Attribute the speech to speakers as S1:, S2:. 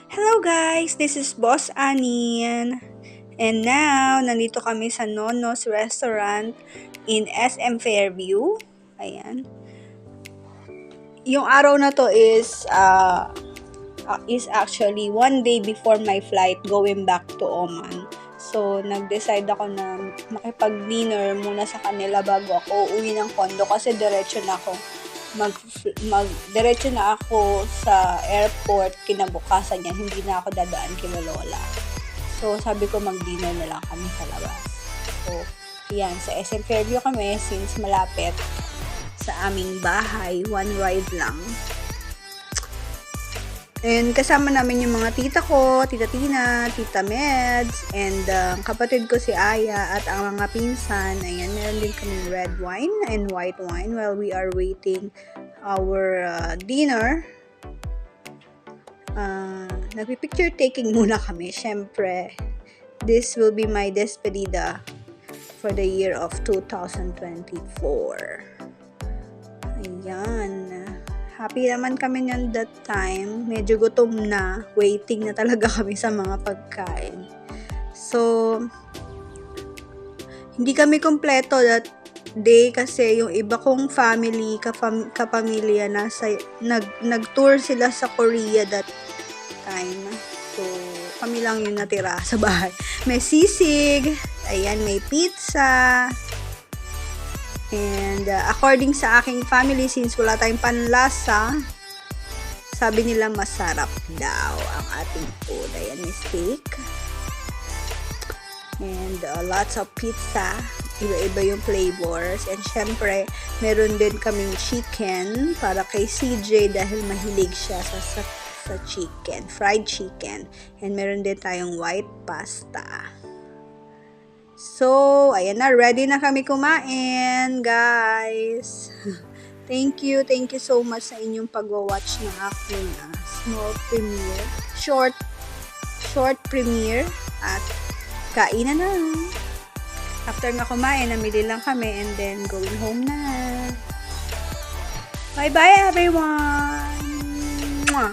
S1: Hello guys, this is Boss Anin. And now, nandito kami sa Nono's Restaurant in SM Fairview. Ayan. Yung araw na to is actually one day before my flight going back to Oman. So, nag-decide ako na makipag-dinner muna sa kanila bago ako uwi ng condo kasi diretso na ako sa airport kinabukasan yan, hindi na ako dadaan kila Lola. So, sabi ko mag-dinner na lang kami sa labas. So, yan, sa SM Fairview kami since malapit sa aming bahay, one ride lang. And kasama namin yung mga tita ko, tita Tina, tita Meds, and kapatid ko si Aya at ang mga pinsan. Ayan, meron din kami red wine and white wine while we are waiting our dinner. Nagpipicture taking muna kami. Syempre, this will be my despedida for the year of 2024. Ayan. Happy naman kami niyan that time. Medyo gutom na. Waiting na talaga kami sa mga pagkain. So, hindi kami kompleto that day kasi yung iba kong family, kapamilya nag-tour sila sa Korea that time. So, kami lang yung natira sa bahay. May sisig, ayan, may pizza. And according sa aking family, since wala tayong panlasa, sabi nila masarap daw ang ating food. Ayan, may steak. And lots of pizza. Iba-iba yung flavors. And syempre, meron din kaming chicken para kay CJ dahil mahilig siya sa chicken. Fried chicken. And meron din tayong white pasta. So, ayan na, ready na kami kumain, guys. Thank you so much sa inyong pag-watch ng aking small premiere, short premiere, at kainan na. After na kumain, namili lang kami and then going home na. Bye-bye everyone! Mwah!